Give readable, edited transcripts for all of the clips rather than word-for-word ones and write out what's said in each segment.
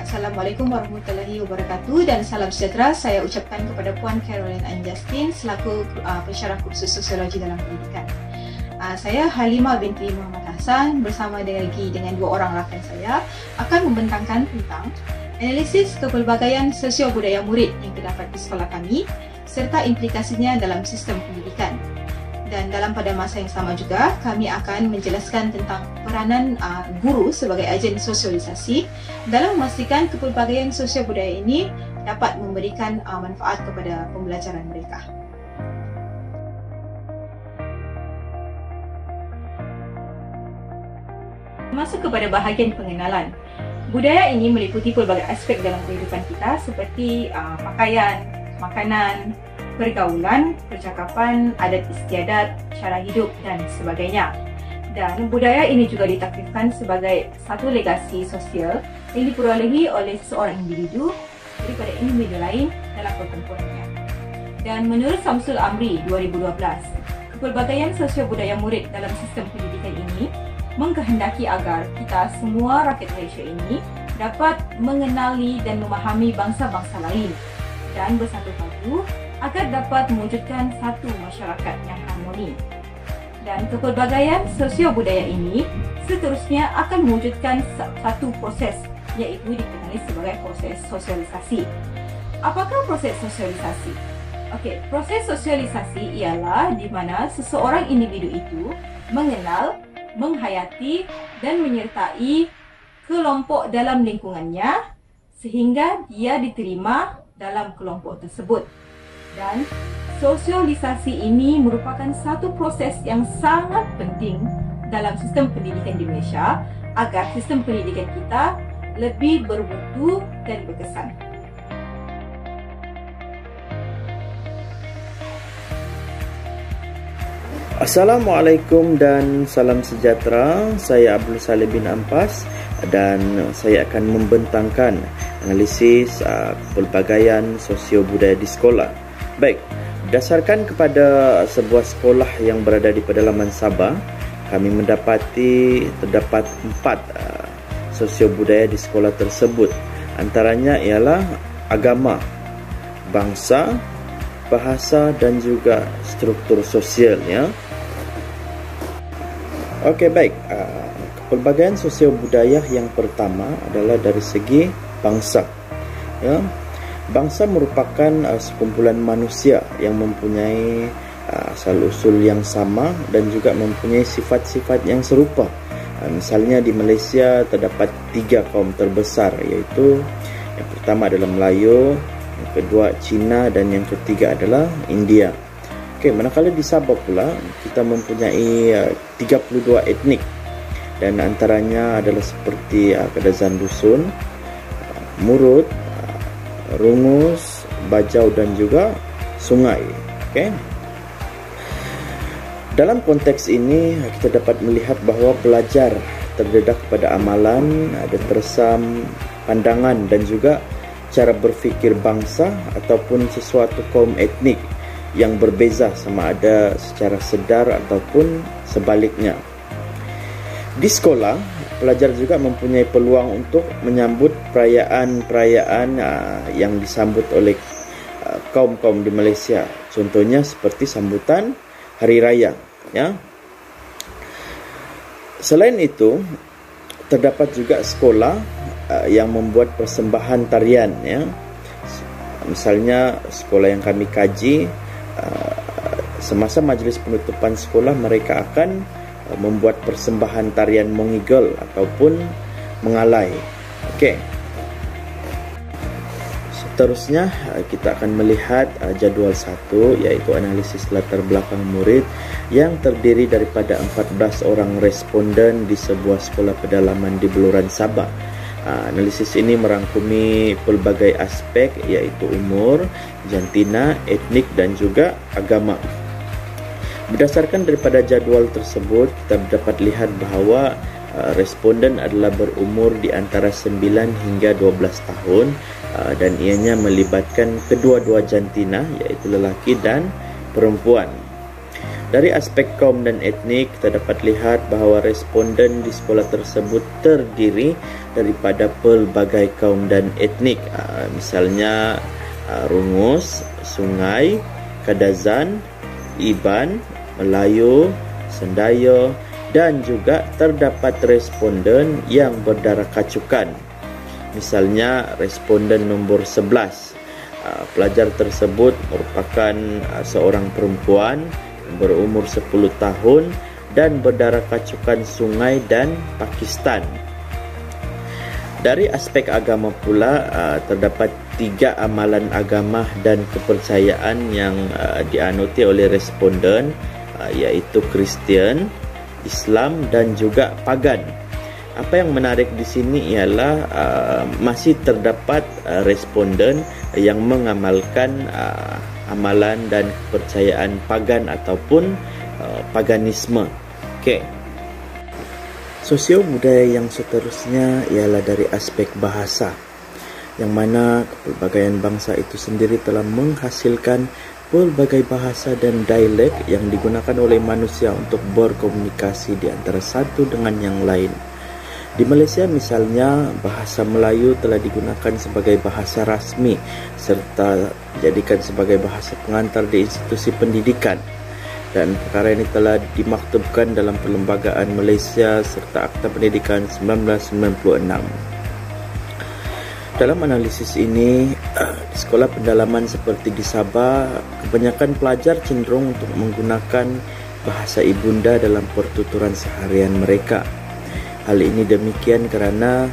Assalamualaikum warahmatullahi wabarakatuh dan salam sejahtera saya ucapkan kepada Puan Caroline Ann Justin selaku pensyarah kursus Sosiologi dalam Pendidikan. Saya Halimah binti Muhammad Hassan bersama dengan dua orang rakan saya akan membentangkan tentang analisis kepelbagaian sosio-budaya murid yang terdapat di sekolah kami serta implikasinya dalam sistem pendidikan. Dan pada masa yang sama juga, kami akan menjelaskan tentang peranan guru sebagai agen sosialisasi dalam memastikan kepelbagaian sosial budaya ini dapat memberikan manfaat kepada pembelajaran mereka. Masuk kepada bahagian pengenalan. Budaya ini meliputi pelbagai aspek dalam kehidupan kita seperti pakaian, makanan, pergaulan, percakapan, adat istiadat, cara hidup dan sebagainya. Dan budaya ini juga ditaklifkan sebagai satu legasi sosial yang diperolehi oleh seorang individu daripada individu lain dalam perkumpulannya. Dan menurut Samsul Amri 2012, kepelbagaian sosial budaya murid dalam sistem pendidikan ini mengkehendaki agar kita semua rakyat Malaysia ini dapat mengenali dan memahami bangsa-bangsa lain dan bersatu padu agar dapat mewujudkan satu masyarakat yang harmoni. Dan kepelbagaian sosio-budaya ini seterusnya akan mewujudkan satu proses iaitu dikenali sebagai proses sosialisasi. Apakah proses sosialisasi? Okey, proses sosialisasi ialah di mana seseorang individu itu mengenal, menghayati dan menyertai kelompok dalam lingkungannya sehingga dia diterima dalam kelompok tersebut. Dan sosialisasi ini merupakan satu proses yang sangat penting dalam sistem pendidikan di Malaysia agar sistem pendidikan kita lebih bermutu dan berkesan. Assalamualaikum dan salam sejahtera. Saya Abdul Saleh bin Ampas dan saya akan membentangkan analisis pelbagaian sosio-budaya di sekolah. Baik, berdasarkan kepada sebuah sekolah yang berada di pedalaman Sabah, kami mendapati terdapat 4 sosio-budaya di sekolah tersebut. Antaranya ialah agama, bangsa, bahasa dan juga struktur sosial. Okey, baik. Pelbagaian sosio-budaya yang pertama adalah dari segi bangsa. Bangsa merupakan sekumpulan manusia yang mempunyai asal-usul yang sama dan juga mempunyai sifat-sifat yang serupa. Misalnya di Malaysia terdapat 3 kaum terbesar, iaitu yang pertama adalah Melayu, yang kedua Cina dan yang ketiga adalah India. Okey, manakala di Sabah pula kita mempunyai 32 etnik dan antaranya adalah seperti Kadazan Dusun, Murut, Rungus, Bajau dan juga Sungai. Okay. Dalam konteks ini kita dapat melihat bahawa belajar terdedah pada amalan, ada tersam pandangan dan juga cara berfikir bangsa ataupun sesuatu kaum etnik yang berbeza sama ada secara sedar ataupun sebaliknya. Di sekolah, pelajar juga mempunyai peluang untuk menyambut perayaan-perayaan yang disambut oleh kaum-kaum di Malaysia. Contohnya seperti sambutan Hari Raya. Selain itu, terdapat juga sekolah yang membuat persembahan tarian. Misalnya sekolah yang kami kaji, semasa majlis penutupan sekolah mereka akan membuat persembahan tarian mengigel ataupun mengalai. Okey. Seterusnya kita akan melihat jadual 1 iaitu analisis latar belakang murid yang terdiri daripada 14 orang responden di sebuah sekolah pedalaman di Beluran Sabah. Analisis ini merangkumi pelbagai aspek yaitu umur, jantina, etnik dan juga agama. Berdasarkan daripada jadual tersebut, kita dapat lihat bahawa responden adalah berumur di antara 9 hingga 12 tahun dan ianya melibatkan kedua-dua jantina iaitu lelaki dan perempuan. Dari aspek kaum dan etnik, kita dapat lihat bahawa responden di sekolah tersebut terdiri daripada pelbagai kaum dan etnik. Misalnya Rungus, Sungai, Kadazan, Iban, Melayu, Sendayo dan juga terdapat responden yang berdarah kacukan. Misalnya responden nombor 11. Pelajar tersebut merupakan seorang perempuan berumur 10 tahun dan berdarah kacukan Sungai dan Pakistan. Dari aspek agama pula, terdapat 3 amalan agama dan kepercayaan yang dianuti oleh responden, iaitu Kristian, Islam dan juga Pagan. Apa yang menarik di sini ialah masih terdapat responden yang mengamalkan amalan dan kepercayaan pagan ataupun paganisme. Okey. Sosio budaya yang seterusnya ialah dari aspek bahasa, yang mana kepelbagaian bangsa itu sendiri telah menghasilkan pelbagai bahasa dan dialek yang digunakan oleh manusia untuk berkomunikasi di antara satu dengan yang lain. Di Malaysia misalnya, bahasa Melayu telah digunakan sebagai bahasa rasmi serta dijadikan sebagai bahasa pengantar di institusi pendidikan. Dan perkara ini telah dimaktubkan dalam Perlembagaan Malaysia serta Akta Pendidikan 1996. Dalam analisis ini, di sekolah pendalaman seperti di Sabah, kebanyakan pelajar cenderung untuk menggunakan bahasa ibunda dalam pertuturan seharian mereka. Hal ini demikian kerana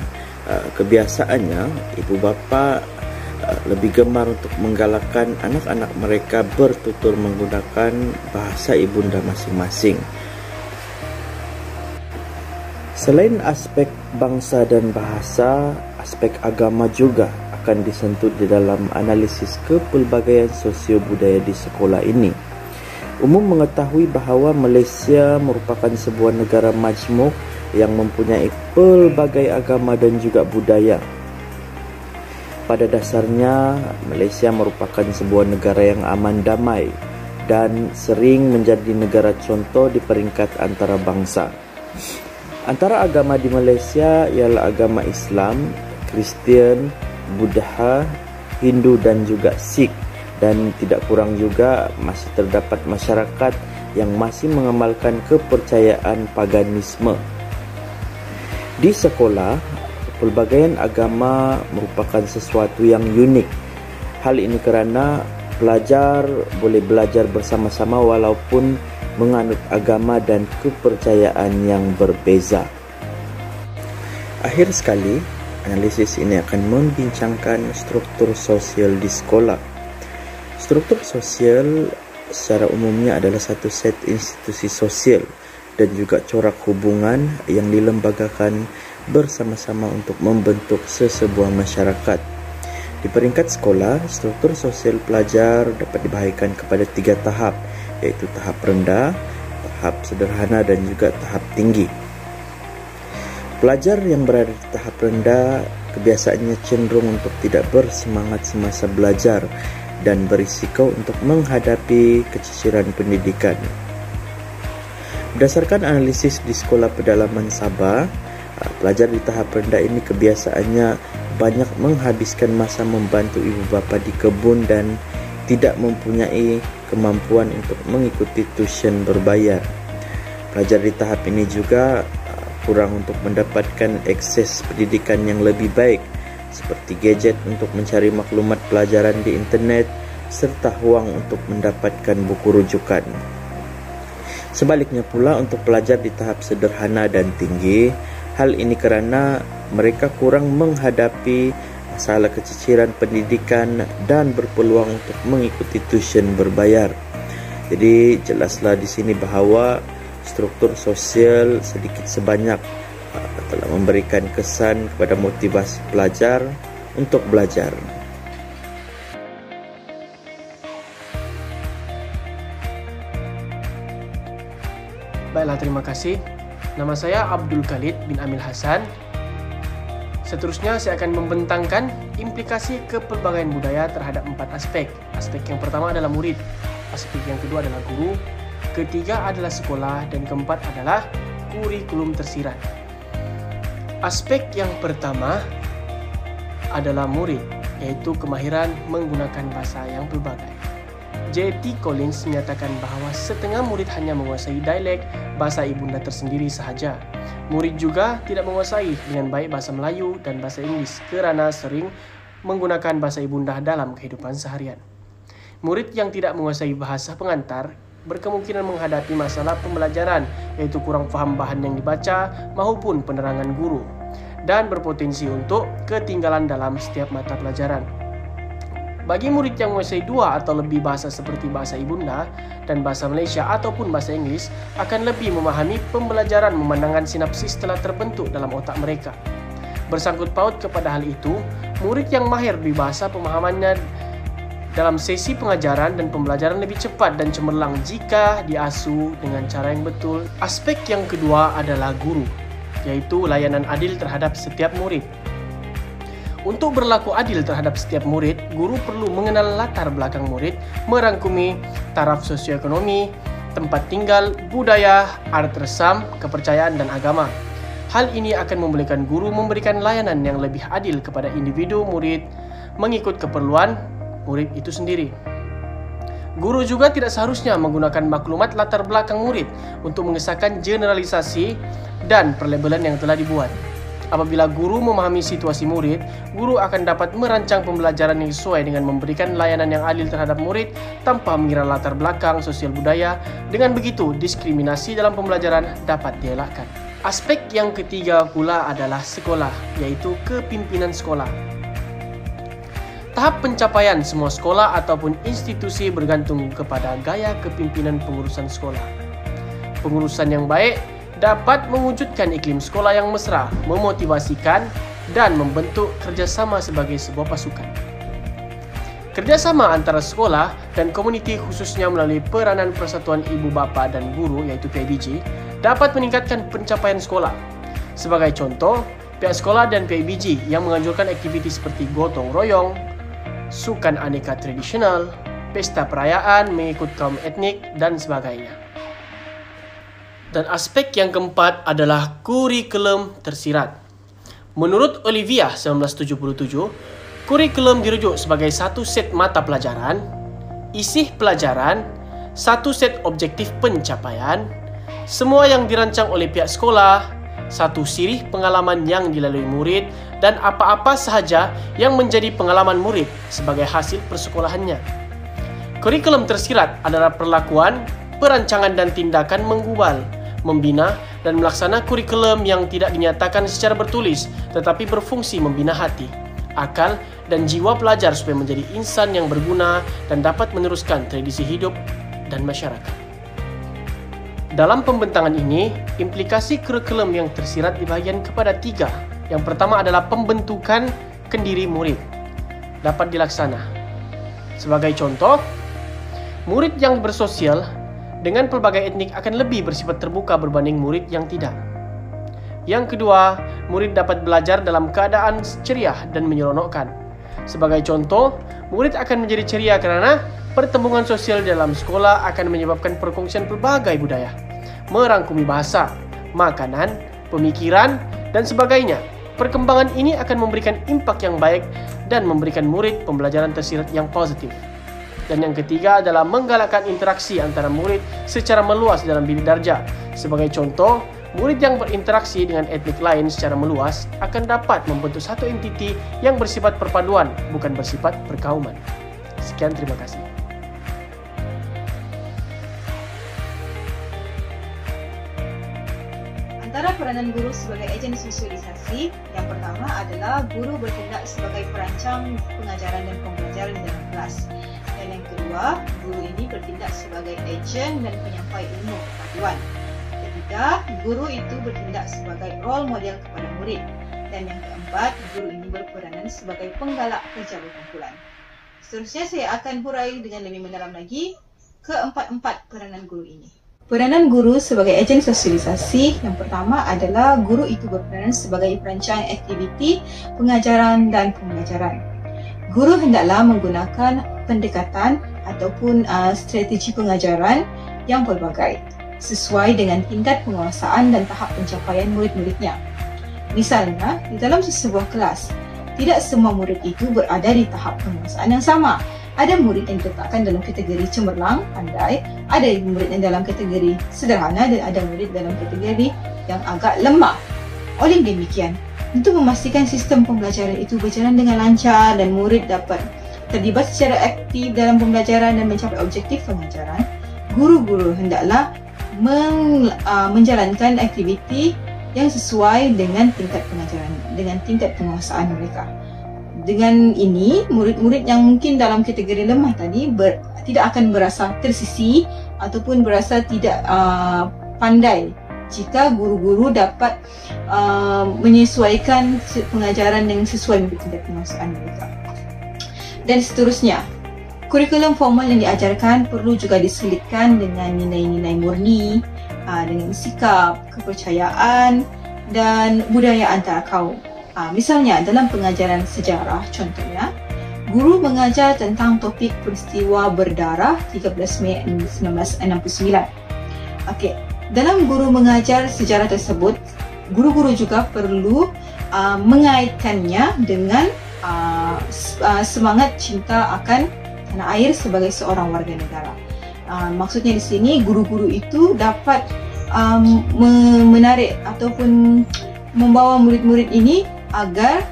kebiasaannya ibu bapa lebih gemar untuk menggalakkan anak-anak mereka bertutur menggunakan bahasa ibunda masing-masing. Selain aspek bangsa dan bahasa, aspek agama juga akan disentuh di dalam analisis kepelbagaian sosio budaya di sekolah ini. Umum mengetahui bahawa Malaysia merupakan sebuah negara majmuk yang mempunyai pelbagai agama dan juga budaya. Pada dasarnya, Malaysia merupakan sebuah negara yang aman damai dan sering menjadi negara contoh di peringkat antara bangsa. Antara agama di Malaysia ialah agama Islam, Kristian, Buddha, Hindu dan juga Sikh, dan tidak kurang juga masih terdapat masyarakat yang masih mengamalkan kepercayaan paganisme. Di sekolah, pelbagaian agama merupakan sesuatu yang unik. Hal ini kerana pelajar boleh belajar bersama-sama walaupun menganut agama dan kepercayaan yang berbeza. Akhir sekali, analisis ini akan membincangkan struktur sosial di sekolah. Struktur sosial secara umumnya adalah satu set institusi sosial dan juga corak hubungan yang dilembagakan bersama-sama untuk membentuk sesebuah masyarakat. Di peringkat sekolah, struktur sosial pelajar dapat dibahagikan kepada 3 tahap, iaitu tahap rendah, tahap sederhana dan juga tahap tinggi. Pelajar yang berada di tahap rendah kebiasaannya cenderung untuk tidak bersemangat semasa belajar dan berisiko untuk menghadapi keciciran pendidikan. Berdasarkan analisis di Sekolah Pedalaman Sabah, pelajar di tahap rendah ini kebiasaannya banyak menghabiskan masa membantu ibu bapa di kebun dan tidak mempunyai kemampuan untuk mengikuti tuition berbayar. Pelajar di tahap ini juga kurang untuk mendapatkan akses pendidikan yang lebih baik seperti gadget untuk mencari maklumat pelajaran di internet serta wang untuk mendapatkan buku rujukan. Sebaliknya pula untuk pelajar di tahap sederhana dan tinggi, hal ini kerana mereka kurang menghadapi masalah keciciran pendidikan dan berpeluang untuk mengikuti tuition berbayar. Jadi jelaslah di sini bahawa struktur sosial sedikit sebanyak telah memberikan kesan kepada motivasi pelajar untuk belajar. Baiklah, terima kasih. Nama saya Abdul Khalid bin Amil Hasan. Seterusnya saya akan membentangkan implikasi kepelbagaian budaya terhadap 4 aspek. Aspek yang pertama adalah murid, aspek yang kedua adalah guru, ketiga adalah sekolah, dan keempat adalah kurikulum tersirat. Aspek yang pertama adalah murid, yaitu kemahiran menggunakan bahasa yang pelbagai. J.T. Collins menyatakan bahawa setengah murid hanya menguasai dialek bahasa ibunda tersendiri sahaja. Murid juga tidak menguasai dengan baik bahasa Melayu dan bahasa Inggeris kerana sering menggunakan bahasa ibunda dalam kehidupan seharian. Murid yang tidak menguasai bahasa pengantar berkemungkinan menghadapi masalah pembelajaran, iaitu kurang faham bahan yang dibaca maupun penerangan guru, dan berpotensi untuk ketinggalan dalam setiap mata pelajaran. Bagi murid yang menguasai 2 atau lebih bahasa seperti bahasa ibunda dan bahasa Malaysia ataupun bahasa Inggeris, akan lebih memahami pembelajaran memandangkan sinapsis telah terbentuk dalam otak mereka. Bersangkut paut kepada hal itu, murid yang mahir di bahasa pemahamannya dalam sesi pengajaran dan pembelajaran lebih cepat dan cemerlang jika diasuh dengan cara yang betul. Aspek yang kedua adalah guru, yaitu layanan adil terhadap setiap murid. Untuk berlaku adil terhadap setiap murid, guru perlu mengenal latar belakang murid, merangkumi taraf sosioekonomi, tempat tinggal, budaya, adat resam, kepercayaan dan agama. Hal ini akan membolehkan guru memberikan layanan yang lebih adil kepada individu murid mengikut keperluan murid itu sendiri. Guru juga tidak seharusnya menggunakan maklumat latar belakang murid untuk mengesahkan generalisasi dan perlabelan yang telah dibuat. Apabila guru memahami situasi murid, guru akan dapat merancang pembelajaran yang sesuai dengan memberikan layanan yang adil terhadap murid tanpa mengira latar belakang sosial budaya. Dengan begitu, diskriminasi dalam pembelajaran dapat dielakkan. Aspek yang ketiga pula adalah sekolah, yaitu kepimpinan sekolah. Tahap pencapaian semua sekolah ataupun institusi bergantung kepada gaya kepimpinan pengurusan sekolah. Pengurusan yang baik dapat mewujudkan iklim sekolah yang mesra, memotivasikan dan membentuk kerjasama sebagai sebuah pasukan. Kerjasama antara sekolah dan komuniti khususnya melalui peranan Persatuan Ibu Bapa dan Guru iaitu PIBG dapat meningkatkan pencapaian sekolah. Sebagai contoh, pihak sekolah dan PIBG yang menganjurkan aktiviti seperti gotong royong, sukan aneka tradisional, pesta perayaan mengikut kaum etnik dan sebagainya. Dan aspek yang keempat adalah kurikulum tersirat. Menurut Olivia 1977, kurikulum dirujuk sebagai satu set mata pelajaran, isi pelajaran, satu set objektif pencapaian, semua yang dirancang oleh pihak sekolah, satu sirih pengalaman yang dilalui murid, dan apa-apa sahaja yang menjadi pengalaman murid sebagai hasil persekolahannya. Kurikulum tersirat adalah perlakuan, perancangan dan tindakan menggubal, membina dan melaksana kurikulum yang tidak dinyatakan secara bertulis tetapi berfungsi membina hati, akal dan jiwa pelajar supaya menjadi insan yang berguna dan dapat meneruskan tradisi hidup dan masyarakat. Dalam pembentangan ini, implikasi kurikulum yang tersirat dibahagikan kepada 3. Yang pertama adalah pembentukan kendiri murid dapat dilaksana. Sebagai contoh, murid yang bersosial dengan pelbagai etnik akan lebih bersifat terbuka berbanding murid yang tidak. Yang kedua, murid dapat belajar dalam keadaan ceria dan menyeronokkan. Sebagai contoh, murid akan menjadi ceria kerana pertemuan sosial dalam sekolah akan menyebabkan perkongsian pelbagai budaya, merangkumi bahasa, makanan, pemikiran, dan sebagainya. Perkembangan ini akan memberikan impak yang baik dan memberikan murid pembelajaran tersirat yang positif. Dan yang ketiga adalah menggalakkan interaksi antara murid secara meluas dalam bidik darjah. Sebagai contoh, murid yang berinteraksi dengan etnik lain secara meluas akan dapat membentuk satu entiti yang bersifat perpaduan, bukan bersifat perkauman. Sekian, terima kasih. Antara peranan guru sebagai ejen sosialisasi, yang pertama adalah guru bertindak sebagai perancang pengajaran dan pembelajaran di dalam kelas. Dan yang kedua, guru ini bertindak sebagai ejen dan penyampai ilmu pengetahuan. ketiga, guru itu bertindak sebagai role model kepada murid. Dan yang keempat, guru ini berperanan sebagai penggalak kerja berkumpulan. Seterusnya saya akan hurai dengan lebih mendalam lagi keempat-empat peranan guru ini. Peranan guru sebagai ejen sosialisasi, yang pertama adalah guru itu berperanan sebagai perancang aktiviti pengajaran dan pembelajaran. Guru hendaklah menggunakan pendekatan ataupun strategi pengajaran yang pelbagai sesuai dengan tingkat penguasaan dan tahap pencapaian murid-muridnya. Misalnya, di dalam sebuah kelas, tidak semua murid itu berada di tahap penguasaan yang sama. Ada murid yang diletakkan dalam kategori cemerlang, pandai, ada murid yang dalam kategori sederhana dan ada murid dalam kategori yang agak lemah. Oleh demikian, untuk memastikan sistem pembelajaran itu berjalan dengan lancar dan murid dapat terlibat secara aktif dalam pembelajaran dan mencapai objektif pengajaran, guru-guru hendaklah menjalankan aktiviti yang sesuai dengan tingkat pengajaran, dengan tingkat penguasaan mereka. Dengan ini, murid-murid yang mungkin dalam kategori lemah tadi tidak akan berasa tersisih ataupun berasa tidak pandai jika guru-guru dapat menyesuaikan pengajaran yang sesuai dengan tingkat penguasaan mereka. Dan seterusnya, kurikulum formal yang diajarkan perlu juga diselitkan dengan nilai-nilai murni, dengan sikap, kepercayaan dan budaya antara kaum. Misalnya dalam pengajaran sejarah, contohnya, guru mengajar tentang topik peristiwa berdarah 13 Mei 1969. Dalam guru mengajar sejarah tersebut, guru-guru juga perlu mengaitkannya dengan semangat cinta akan tanah air sebagai seorang warga negara. Maksudnya di sini guru-guru itu dapat menarik ataupun membawa murid-murid ini agar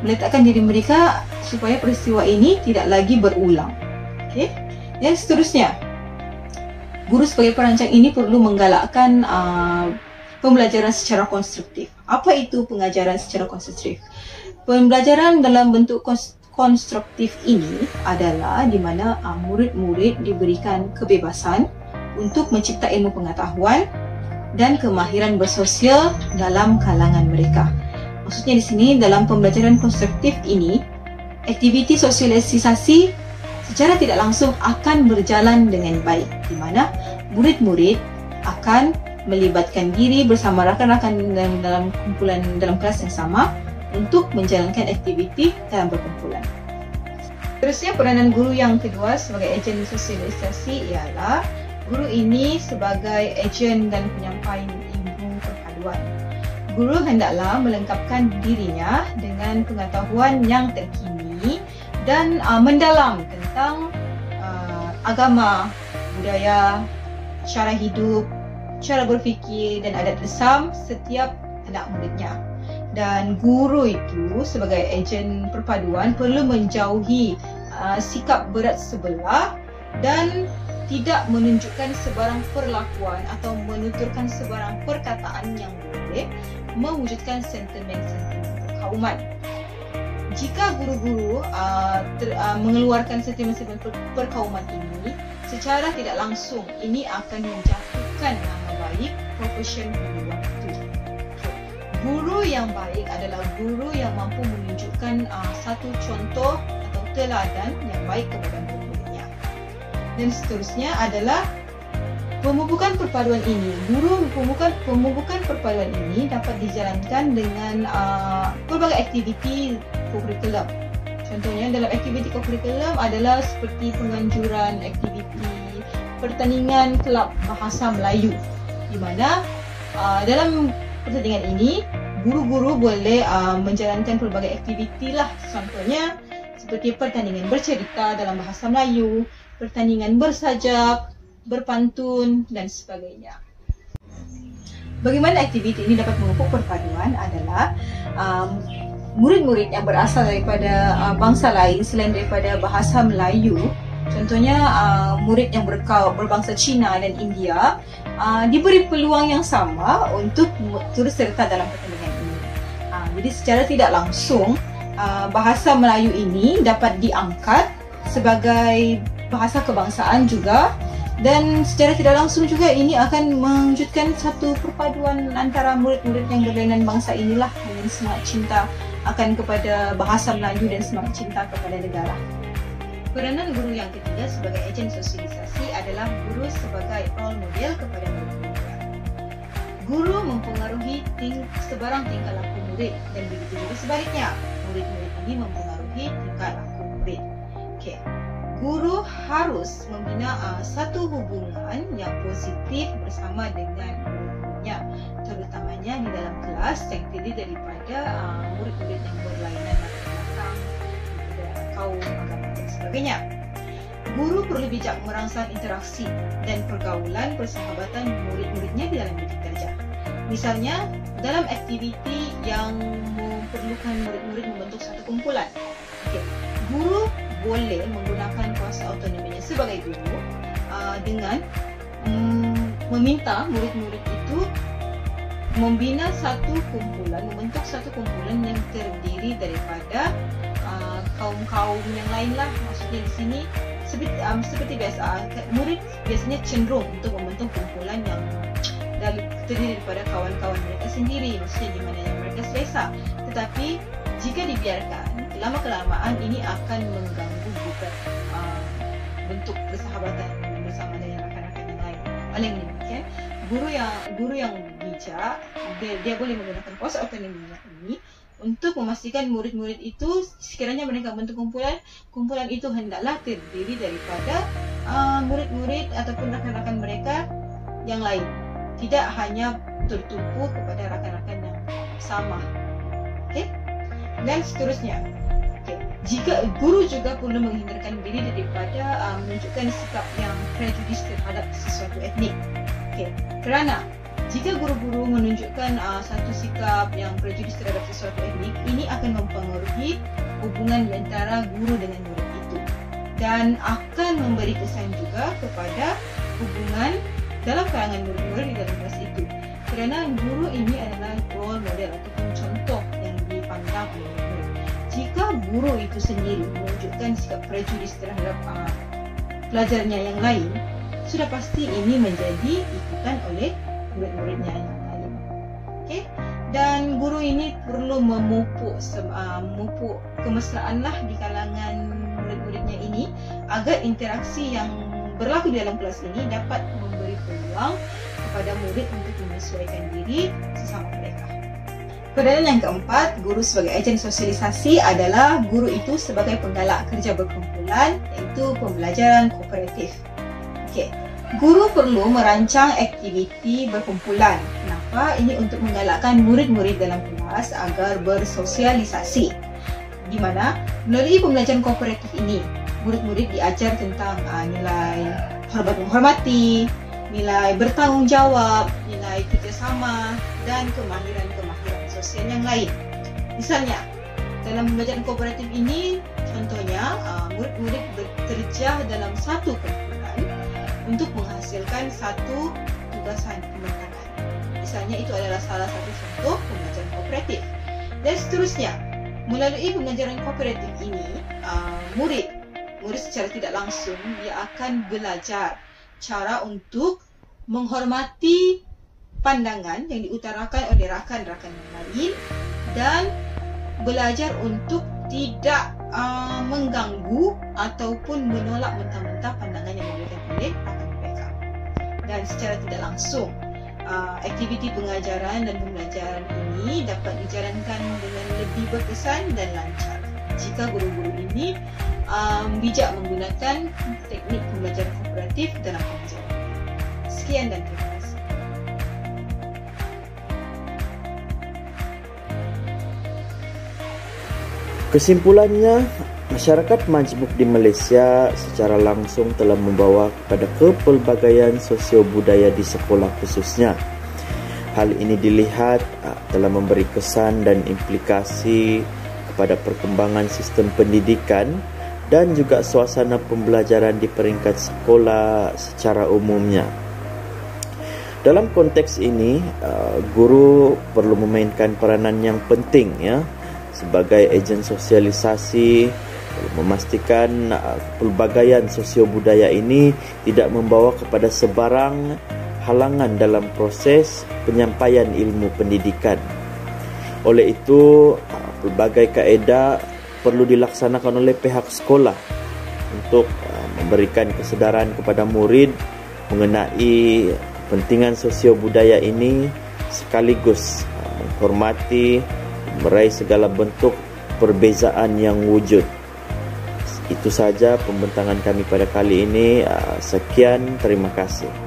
meletakkan diri mereka supaya peristiwa ini tidak lagi berulang. Yang seterusnya, guru sebagai perancang ini perlu menggalakkan pembelajaran secara konstruktif. Apa itu pengajaran secara konstruktif? Pembelajaran dalam bentuk konstruktif ini adalah di mana murid-murid diberikan kebebasan untuk mencipta ilmu pengetahuan dan kemahiran bersosial dalam kalangan mereka. Maksudnya di sini dalam pembelajaran konstruktif ini, aktiviti sosialisasi secara tidak langsung akan berjalan dengan baik, di mana murid-murid akan melibatkan diri bersama rakan-rakan dalam kumpulan dalam kelas yang sama untuk menjalankan aktiviti dalam perkumpulan. Terusnya, peranan guru yang kedua sebagai ejen sosialisasi ialah guru ini sebagai ejen dan penyampai ilmu perpaduan. Guru hendaklah melengkapkan dirinya dengan pengetahuan yang terkini dan mendalam tentang agama, budaya, cara hidup, cara berfikir dan adat resam setiap anak muridnya. Dan guru itu sebagai ejen perpaduan perlu menjauhi sikap berat sebelah dan tidak menunjukkan sebarang perlakuan atau menuturkan sebarang perkataan yang boleh mewujudkan sentimen-sentimen perkauman. Jika guru-guru mengeluarkan sentimen-sentimen perkauman ini secara tidak langsung, ini akan menjatuhkan nama baik profesi guru itu. Guru yang baik adalah guru yang mampu menunjukkan satu contoh atau teladan yang baik kepada murid-muridnya. Dan seterusnya adalah pemupukan perpaduan ini. Pemupukan perpaduan ini dapat dijalankan dengan berbagai aktiviti kokurikulum. Contohnya dalam aktiviti kokurikulum adalah seperti penganjuran aktiviti pertandingan kelab bahasa Melayu, di mana dalam pertandingan ini guru-guru boleh menjalankan pelbagai aktiviti lah. Contohnya seperti pertandingan bercerita dalam bahasa Melayu, pertandingan bersajak, berpantun dan sebagainya. Bagaimana aktiviti ini dapat memupuk perpaduan adalah murid-murid yang berasal daripada bangsa lain selain daripada bahasa Melayu, contohnya murid yang berbangsa Cina dan India, diberi peluang yang sama untuk turut serta dalam pertandingan ini. Jadi secara tidak langsung bahasa Melayu ini dapat diangkat sebagai bahasa kebangsaan juga Dan secara tidak langsung juga ini akan mewujudkan satu perpaduan antara murid-murid yang berlainan bangsa inilah dengan semangat cinta akan kepada bahasa Melayu dan semangat cinta kepada negara. Peranan guru yang ketiga sebagai ejen sosialisasi adalah guru sebagai role model kepada murid-muridnya. Guru mempengaruhi sebarang tingkah laku murid dan begitu juga sebaliknya. Murid-murid ini mempengaruhi tingkah laku murid. Okey. Guru harus membina satu hubungan yang positif bersama dengan murid-muridnya, terutamanya di dalam kelas yang terdiri daripada murid-murid yang berlainan latar belakang, kaum, agama dan sebagainya. Guru perlu bijak merangsang interaksi dan pergaulan persahabatan murid-muridnya di dalam didik kerja. Misalnya, dalam aktiviti yang memerlukan murid-murid membentuk satu kumpulan. Okay. Guru boleh menggunakan kuasa autonominya sebagai guru dengan meminta murid-murid itu membina satu kumpulan, membentuk satu kumpulan yang terdiri daripada kaum-kaum yang lain lah. Maksudnya di sini seperti biasa, murid biasanya cenderung untuk membentuk kumpulan yang terdiri daripada kawan-kawan mereka sendiri, maksudnya di mana yang mereka selesa. Tetapi jika dibiarkan, lama-kelamaan ini akan mengganggu juga bentuk persahabatan bersama dengan rakan-rakan yang lain. Oleh demikian, guru yang bijak, dia boleh menggunakan kuasa autonominya ini untuk memastikan murid-murid itu sekiranya mereka bentuk kumpulan itu hendaklah terdiri daripada murid-murid ataupun rakan-rakan mereka yang lain, tidak hanya tertumpu kepada rakan-rakan yang sama. Okey? Dan seterusnya. Okay. Jika guru juga perlu menghindarkan diri daripada menunjukkan sikap yang prejudis terhadap sesuatu etnik. Okay. Kerana jika guru-guru menunjukkan satu sikap yang prejudis terhadap sesuatu etnik, ini akan mempengaruhi hubungan antara guru dengan murid itu dan akan memberi kesan juga kepada hubungan dalam kalangan murid-murid di dalam kelas itu. Kerana guru ini adalah role model ataupun contoh yang dipandang oleh murid. Jika guru itu sendiri menunjukkan sikap prejudis terhadap pelajarnya yang lain, sudah pasti ini menjadi ikutan oleh murid-muridnya yang lain. Okay? Dan guru ini perlu memupuk kemesraan lah di kalangan murid-muridnya ini agar interaksi yang berlaku di dalam kelas ini dapat memberi peluang kepada murid untuk menyesuaikan diri sesama mereka. Peranan yang keempat, guru sebagai ejen sosialisasi adalah guru itu sebagai penggalak kerja berkumpulan, iaitu pembelajaran kooperatif. Okey. Guru perlu merancang aktiviti berkumpulan. Kenapa? Ini untuk menggalakkan murid-murid dalam kelas agar bersosialisasi. Di mana melalui pembelajaran kooperatif ini, murid-murid diajar tentang nilai hormat menghormati, nilai bertanggungjawab, nilai kerjasama dan kemahiran-kemahiran sosial yang lain. Misalnya, dalam pembelajaran kooperatif ini, contohnya murid-murid bekerja dalam satu kumpulan untuk menghasilkan satu tugasan pembentangan. Misalnya itu adalah salah satu contoh pembelajaran kooperatif. Dan seterusnya, melalui pembelajaran kooperatif ini, murid secara tidak langsung dia akan belajar cara untuk menghormati pandangan yang diutarakan oleh rakan-rakan yang lain dan belajar untuk tidak mengganggu ataupun menolak mentah-mentah pandangan yang diberikan oleh rakan mereka. Dan secara tidak langsung, aktiviti pengajaran dan pembelajaran ini dapat dijalankan dengan lebih berkesan dan lancar jika guru-guru ini bijak menggunakan teknik pembelajaran kooperatif dalam pengajaran. Sekian dan terima kasih. Kesimpulannya, masyarakat majmuk di Malaysia secara langsung telah membawa kepada kepelbagaian sosio-budaya di sekolah khususnya. Hal ini dilihat telah memberi kesan dan implikasi kepada perkembangan sistem pendidikan dan juga suasana pembelajaran di peringkat sekolah secara umumnya. Dalam konteks ini, guru perlu memainkan peranan yang penting sebagai ejen sosialisasi memastikan pelbagaian sosio-budaya ini tidak membawa kepada sebarang halangan dalam proses penyampaian ilmu pendidikan. Oleh itu, pelbagai kaedah perlu dilaksanakan oleh pihak sekolah untuk memberikan kesedaran kepada murid mengenai pentingan sosio-budaya ini, sekaligus menghormati, meraih segala bentuk perbezaan yang wujud. Itu saja pembentangan kami pada kali ini. Sekian, terima kasih.